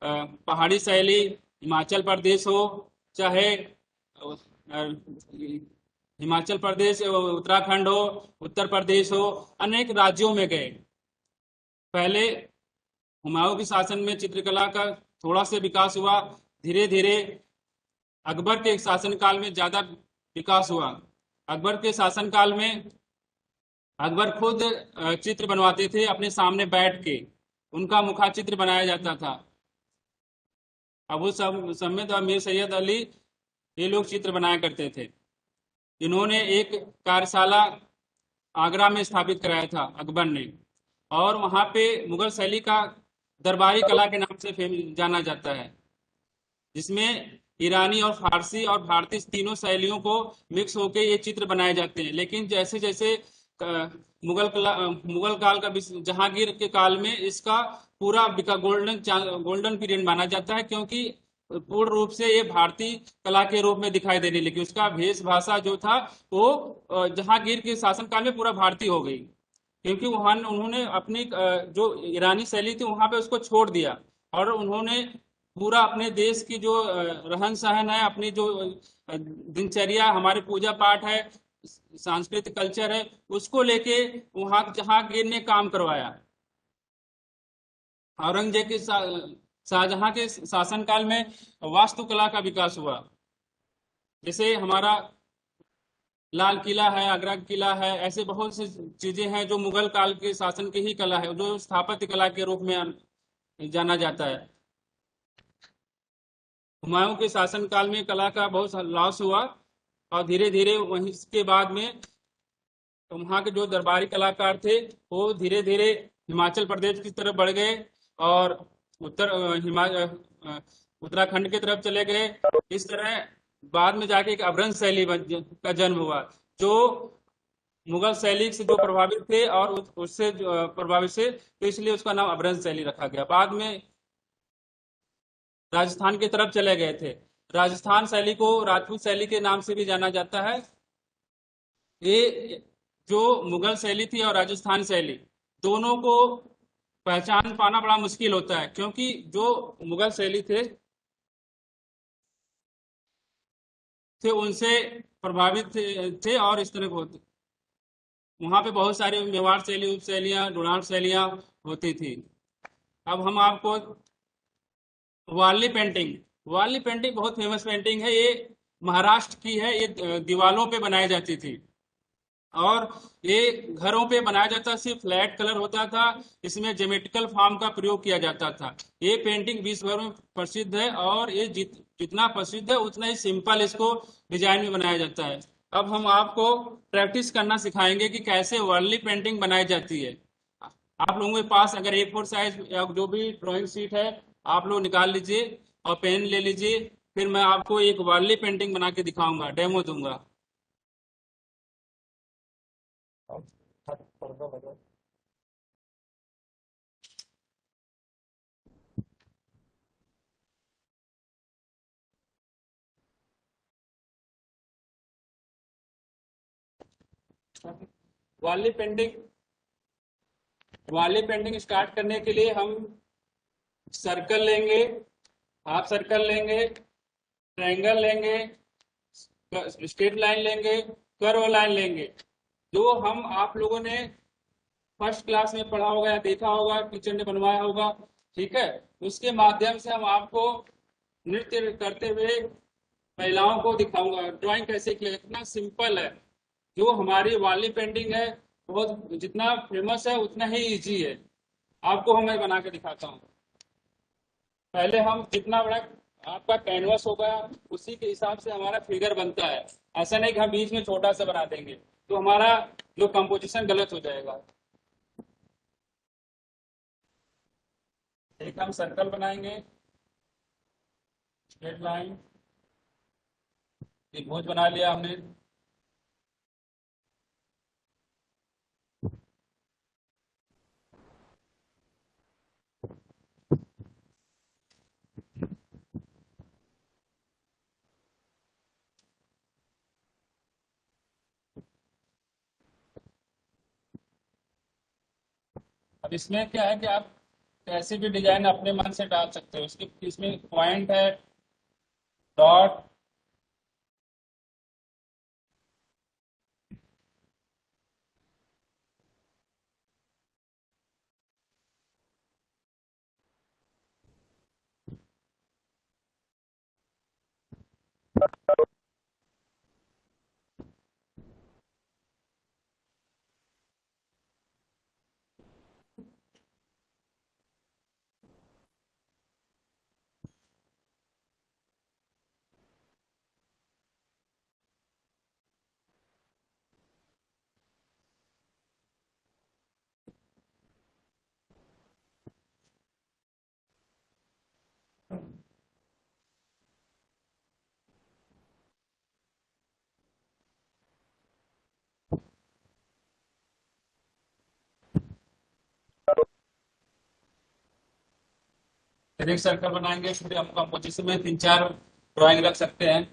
पहाड़ी शैली हिमाचल प्रदेश हो, चाहे हिमाचल प्रदेश उत्तराखंड हो, उत्तर प्रदेश हो, अनेक राज्यों में गए। पहले हुमायूं के शासन में चित्रकला का थोड़ा सा विकास हुआ, धीरे धीरे अकबर के शासनकाल में ज्यादा विकास हुआ। अकबर के शासनकाल में अकबर खुद चित्र बनवाते थे, अपने सामने बैठ के उनका मुखा चित्र बनाया जाता था। अबू समेद और मीर सैयद अली ये लोग चित्र बनाया करते थे। इन्होंने एक कार्यशाला आगरा में स्थापित कराया था अकबर ने, और वहाँ पे मुगल शैली का दरबारी कला के नाम से जाना जाता है, जिसमें ईरानी और फारसी और भारतीय तीनों शैलियों को मिक्स होकर ये चित्र बनाए जाते हैं। लेकिन जैसे जैसे मुगल काल का, जहांगीर के काल में इसका पूरा गोल्डन पीरियड माना जाता है, क्योंकि पूर्ण रूप से ये भारतीय कला के रूप में दिखाई देने लगी। उसका वेशभाषा जो था वो जहांगीर के शासनकाल में पूरा भारतीय हो गई, क्योंकि वहां उन्होंने अपनी जो ईरानी शैली थी वहां पे उसको छोड़ दिया, और उन्होंने पूरा अपने देश की जो रहन सहन है, अपनी जो दिनचर्या, हमारे पूजा पाठ है, सांस्कृतिक कल्चर है, उसको लेके वहां जहांगीर ने काम करवाया। औरंगजेब के शाहजहां के शासनकाल में वास्तुकला का विकास हुआ। जैसे हमारा लाल किला है, आगरा किला है, ऐसे बहुत सी चीजें हैं जो मुगल काल के शासन की ही कला है, जो स्थापत्य कला के रूप में जाना जाता है। हुमायूं के शासन काल में कला का बहुत लॉस हुआ और धीरे धीरे वहीं इसके बाद में तो वहाँ के जो दरबारी कलाकार थे वो धीरे धीरे हिमाचल प्रदेश की तरफ बढ़ गए और उत्तर उत्तराखंड की तरफ चले गए। इस तरह बाद में जाके एक अभ्रंश शैली का जन्म हुआ, जो मुगल शैली से जो प्रभावित थे और उससे प्रभावित से, तो इसलिए उसका नाम अभ्रंश शैली रखा गया। बाद में राजस्थान की तरफ चले गए थे। राजस्थान शैली को राजपूत शैली के नाम से भी जाना जाता है। ये जो मुगल शैली थी और राजस्थान शैली, दोनों को पहचान पाना बड़ा मुश्किल होता है, क्योंकि जो मुगल शैली थे उनसे प्रभावित थे और इस तरह होते। वहां पे बहुत सारी मेवाड़ शैली, उप शैलियां, डोनार शैलियां होती थी। अब हम आपको वारली पेंटिंग, वारली पेंटिंग बहुत फेमस पेंटिंग है। ये महाराष्ट्र की है। ये दीवारों पे बनाई जाती थी और ये घरों पे बनाया जाता, सिर्फ फ्लैट कलर होता था। इसमें ज्योमेट्रिकल फॉर्म का प्रयोग किया जाता था। ये पेंटिंग विश्व भर में प्रसिद्ध है और ये जितना प्रसिद्ध है उतना ही सिंपल इसको डिजाइन में बनाया जाता है। अब हम आपको प्रैक्टिस करना सिखाएंगे कि कैसे वर्ली पेंटिंग बनाई जाती है। आप लोगों के पास अगर A4 साइज या जो भी ड्राइंग शीट है आप लोग निकाल लीजिए और पेन ले लीजिए। फिर मैं आपको एक वर्ली पेंटिंग बना के दिखाऊंगा, डेमो दूंगा। Warli painting, Warli painting start करने के लिए हम सर्कल लेंगे, हाफ सर्कल लेंगे, ट्रायंगल लेंगे, स्ट्रेट लाइन लेंगे, कर्व लाइन लेंगे, जो हम आप लोगों ने फर्स्ट क्लास में पढ़ा होगा या देखा होगा, टीचर ने बनवाया होगा। ठीक है, उसके माध्यम से हम आपको नृत्य करते हुए महिलाओं को दिखाऊंगा ड्राइंग कैसे किया। इतना सिंपल है। जो हमारी वाली पेंटिंग है बहुत जितना फेमस है उतना ही इजी है। आपको मैं बना के दिखाता हूँ। पहले हम जितना बड़ा आपका कैनवस होगा उसी के हिसाब से हमारा फिगर बनता है। ऐसा नहीं कि हम बीच में छोटा सा बना देंगे तो हमारा जो कंपोजिशन गलत हो जाएगा। एक हम सर्कल बनाएंगे, स्ट्रेट लाइन, त्रिभुज बना लिया हमने। अब इसमें क्या है कि आप कैसे भी डिजाइन अपने मन से डाल सकते हो। इसके इसमें पॉइंट है, डॉट, फिर एक सर्कल बनाएंगे। फिर हम कंपोजिशन में 3-4 ड्राइंग रख सकते हैं।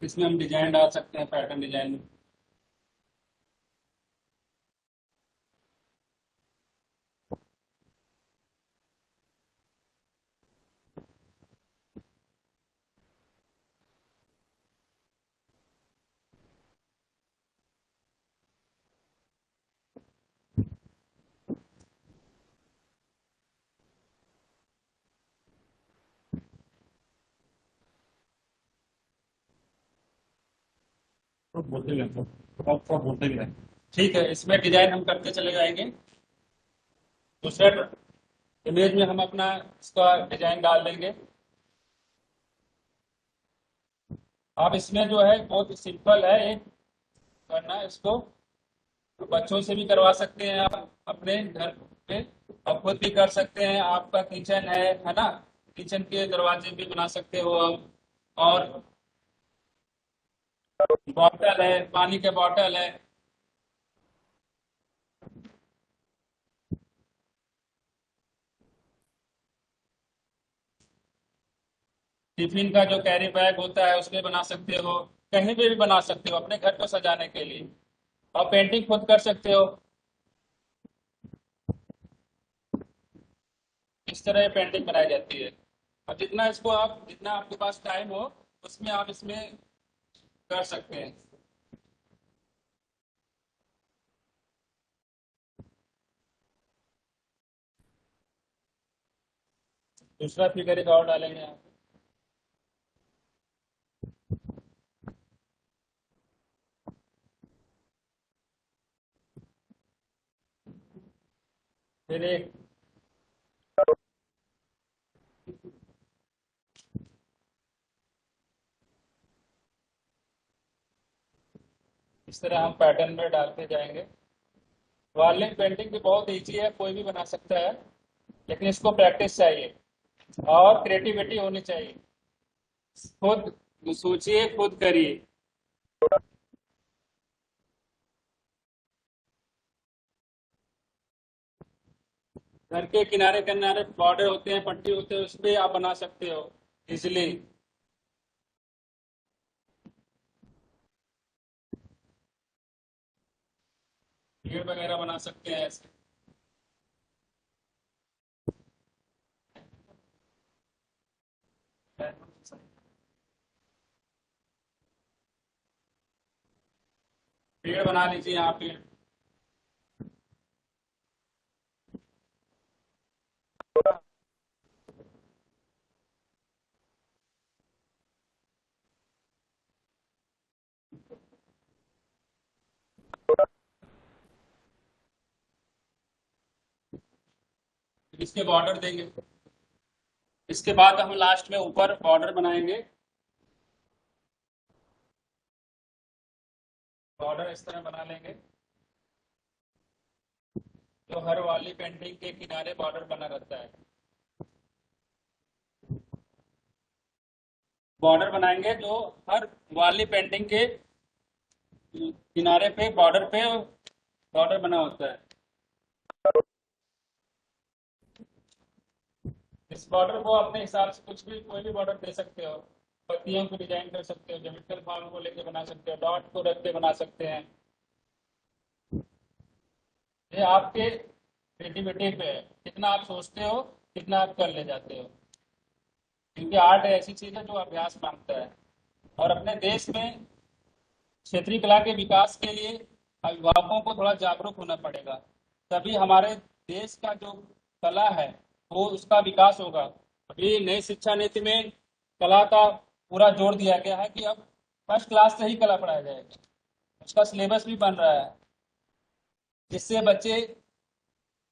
इसमें हम डिजाइन डाल सकते हैं, पैटर्न डिजाइन। तो बोलते भी रहते हैं, आप बोलते भी रहें। ठीक है, इसमें डिजाइन हम करते चले जाएंगे। दूसरे इमेज में हम अपना इसका डिजाइन डाल देंगे। अब इसमें जो है बहुत सिंपल है एक करना है इसको। बच्चों से भी करवा सकते हैं आप अपने घर पे, और खुद भी कर सकते हैं। आपका किचन है ना, किचन के दरवाजे भी बना सकते हो आप। और बॉटल है, पानी के बॉटल है। टिफिन का जो कैरी बैग होता है उसमें बना सकते हो। कहीं पे भी बना सकते हो अपने घर को सजाने के लिए। और पेंटिंग खुद कर सकते हो। इस तरह ये पेंटिंग बनाई जाती है। अब जितना आपके पास टाइम हो उसमें आप इसमें कर सकते हैं। दूसरा फिगर एक और डालेंगे यहाँ पे। फिर एक इस तरह हम पैटर्न में डालते जाएंगे। वॉल पेंटिंग भी बहुत इजी है, कोई भी बना सकता है, लेकिन इसको प्रैक्टिस चाहिए और क्रिएटिविटी होनी चाहिए। खुद सोचिए, खुद करिए। घर के किनारे किनारे बॉर्डर होते हैं, पट्टी होते हैं, उस पर आप बना सकते हो इजिली। पेड़ वगैरह बना सकते हैं ऐसे। पेड़ बना लीजिए यहाँ पे। इसके बॉर्डर देंगे। इसके बाद हम लास्ट में ऊपर बॉर्डर बनाएंगे। बॉर्डर इस तरह बना लेंगे जो हर वाली पेंटिंग के किनारे बॉर्डर बना रहता है। बॉर्डर बनाएंगे जो हर वाली पेंटिंग के किनारे पे बॉर्डर बना होता है। इस बॉर्डर को अपने हिसाब से कुछ भी कोई भी बॉर्डर दे सकते हो। पत्तियों को डिजाइन कर सकते हो, ज्योमेट्रिकल फॉर्म को लेके बना सकते हो, डॉट को रख के बना सकते हैं। ये आपके क्रिएटिविटी पे है, कितना आप सोचते हो, कितना आप कर ले जाते हो। क्योंकि आर्ट ऐसी चीज है जो अभ्यास मांगता है। और अपने देश में क्षेत्रीय कला के विकास के लिए अभिभावकों को थोड़ा जागरूक होना पड़ेगा। तभी हमारे देश का जो कला है वो उसका विकास होगा। अभी नई शिक्षा नीति में कला का पूरा जोर दिया गया है कि अब फर्स्ट क्लास से ही कला पढ़ाया जाएगा। उसका सिलेबस भी बन रहा है जिससे बच्चे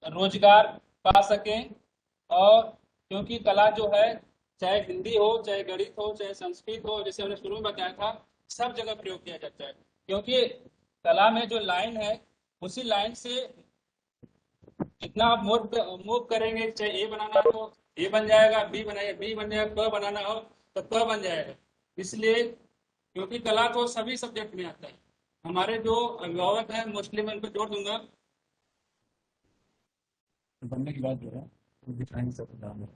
रोजगार पा सकें। और क्योंकि कला जो है, चाहे हिंदी हो, चाहे गणित हो, चाहे संस्कृत हो, जैसे हमने शुरू में बताया था, सब जगह प्रयोग किया जाता है। क्योंकि कला में जो लाइन है उसी लाइन से जितना आप मूव करेंगे, चाहे ए बनाना हो तो ए बन जाएगा, बी बन जाएगा, क बनाना हो तो क बन जाएगा। इसलिए क्योंकि कला तो सभी सब्जेक्ट में आता है। हमारे जो अभिभावक हैं मोस्टली मैं उनको जोड़ दूंगा। बनने के बाद जो है वो दिखाएंगे सब डाल।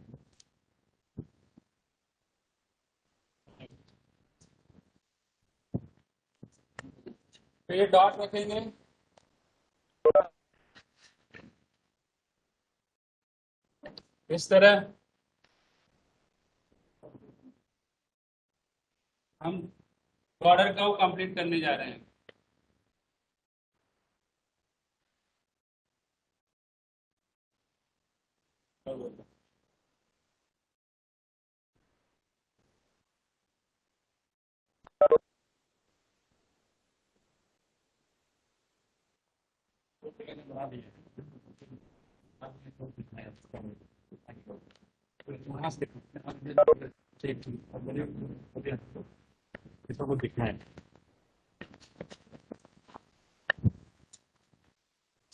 तो ये डॉट रखेंगे, इस तरह हम बॉर्डर को कंप्लीट करने जा रहे हैं।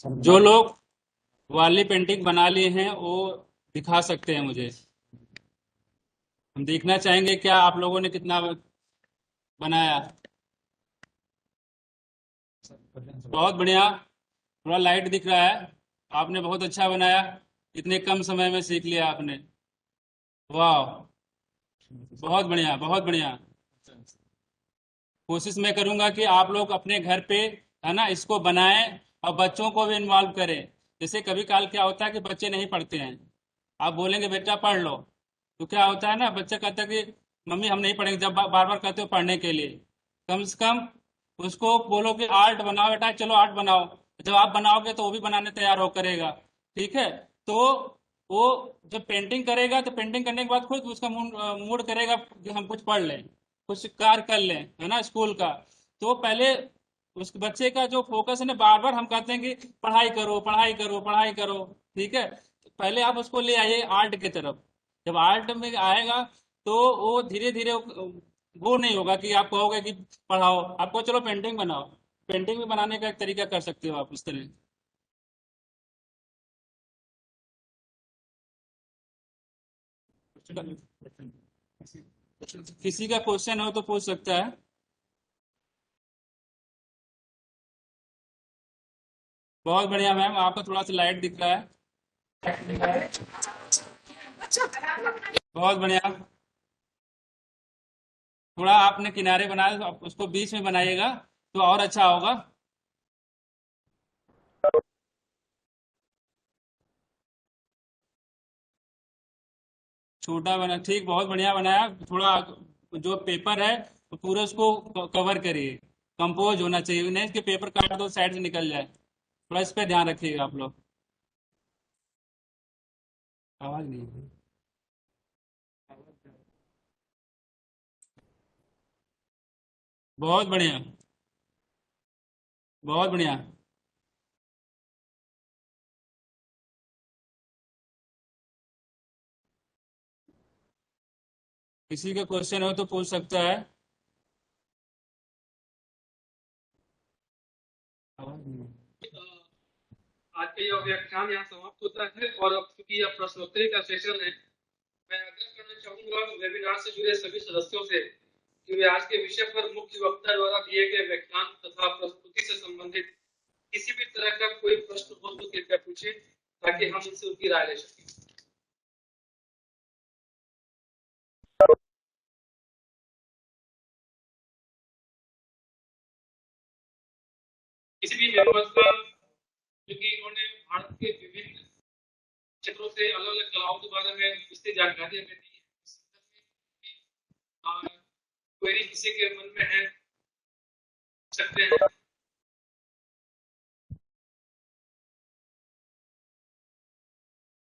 जो लोग वाली पेंटिंग बना लिए हैं वो दिखा सकते हैं मुझे। हम देखना चाहेंगे क्या आप लोगों ने कितना बनाया। बहुत बढ़िया, थोड़ा लाइट दिख रहा है। आपने बहुत अच्छा बनाया, इतने कम समय में सीख लिया आपने। वाह, बहुत बढ़िया, बहुत बढ़िया। कोशिश मैं करूंगा कि आप लोग अपने घर पे, है ना, इसको बनाएं और बच्चों को भी इन्वॉल्व करें। जैसे कभी काल क्या होता है कि बच्चे नहीं पढ़ते हैं, आप बोलेंगे बेटा पढ़ लो, तो क्या होता है ना, बच्चा कहता है कि मम्मी हम नहीं पढ़ेंगे। जब बार बार कहते हो पढ़ने के लिए, कम से कम उसको बोलो कि आर्ट बनाओ बेटा, चलो आर्ट बनाओ। जब आप बनाओगे तो वो भी बनाने तैयार हो करेगा। ठीक है, तो वो जब पेंटिंग करेगा तो पेंटिंग करने के बाद खुद उसका मूड करेगा कि हम कुछ पढ़ लें, कुछ कार्य कर लें, है ना, स्कूल का। तो पहले उस बच्चे का जो फोकस है ना, बार बार हम कहते हैं कि पढ़ाई करो पढ़ाई करो पढ़ाई करो। ठीक है, तो पहले आप उसको ले आइए आर्ट की तरफ। जब आर्ट में आएगा तो वो धीरे धीरे वो नहीं होगा कि आप कहोगे कि पढ़ाओ, आपको चलो पेंटिंग बनाओ। पेंटिंग भी बनाने का एक तरीका कर सकते हो आप इस तरह। किसी का क्वेश्चन हो तो पूछ सकता है। बहुत बढ़िया मैम, आपका थोड़ा सा लाइट दिख रहा है। बहुत बढ़िया। थोड़ा आपने किनारे बनाया तो आप उसको बीच में बनाइएगा तो और अच्छा होगा। छोटा बना, ठीक, बहुत बढ़िया बनाया। थोड़ा जो पेपर है तो पूरा उसको कवर करिए, कंपोज होना चाहिए, नहीं कि पेपर काट दो साइड से निकल जाए। थोड़ा इस पे ध्यान रखिएगा आप लोग। आवाज नहीं है। बहुत बढ़िया, बहुत बढ़िया। किसी का क्वेश्चन हो तो पूछ सकता है। आवाज नहीं है। आज का यह व्याख्यान यहाँ समाप्त होता है और अब चूंकि यह प्रश्नोत्तरी का सेशन है, मैं आग्रह करना चाहूंगा वेबिनार से जुड़े सभी सदस्यों से कि वे आज के विषय पर मुख्य वक्ता द्वारा दिए गए व्याख्यान तथा प्रस्तुति से संबंधित किसी भी तरह का कोई प्रश्न हो तो कृपया पूछें ताकि हम उनसे उनकी राय ले सकें। किसी भी मेंबर्स का, क्योंकि इन्होंने भारत के विभिन्न क्षेत्रों से अलग अलग कलाओं के बारे में विस्तृत जानकारी हमें दी है, क्वेरी किसी के मन में है सकते हैं।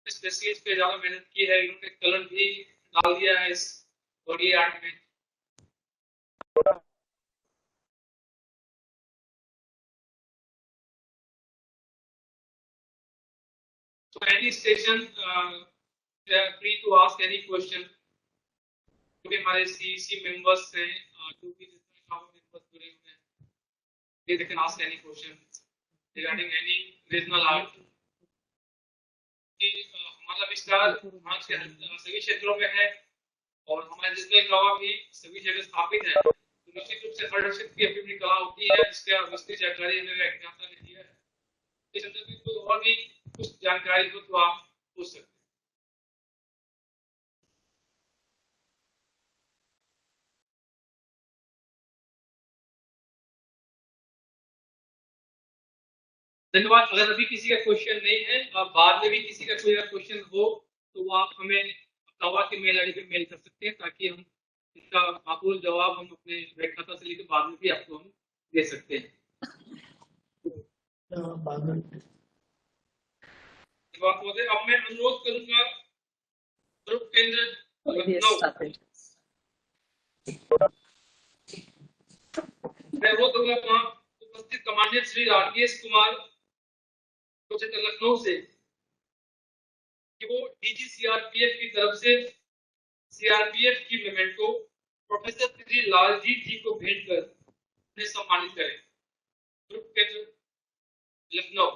स्पेशली इस पे ज्यादा मेहनत की है इन्होंने, कलर भी डाल दिया है इस बॉडी आर्ट में। So any station they are free to ask any question, क्योंकि हमारे सीसी मेंबर्स हैं, जो भी मेंबर्स जुड़े हुए हैं, they can ask any question regarding any regional art। हमारा विस्तार भारत के सभी क्षेत्रों में है और हमारे डिजिटल कला भी सभी जगह स्थापित है। तो निश्चित रूप से हर क्षेत्र की अपनी कला होती है जिसका विस्तृत जानकारी हमें व्याख्याता ने दिया है। इस संदर्भ में कोई और भी कुछ जानकारी हो तो आप पूछ सकते हैं। धन्यवाद। अगर अभी किसी का क्वेश्चन नहीं है और बाद में भी किसी का कोई क्वेश्चन हो तो वो आप हमें अफ्तावा के मेल आईडी पे मेल कर सकते हैं, ताकि हम इसका माकूल जवाब हम अपने व्याख्याता से लेकर बाद में भी आपको हम दे सकते हैं। महोदय, अब मैं अनुरोध करूंगा ग्रुप केंद्र लखनऊ, मैं अनुरोध करूंगा वहाँ उपस्थित कमांडेंट श्री राकेश कुमार लखनऊ से कि वो डीजी सीआरपीएफ की तरफ से सीआरपीएफ की मेमेंटो प्रोफेसर श्री लालजीत जी को भेंट कर उन्हें सम्मानित करें। ग्रुप केंद्र लखनऊ,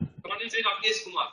कमांडेंट श्री राकेश कुमार।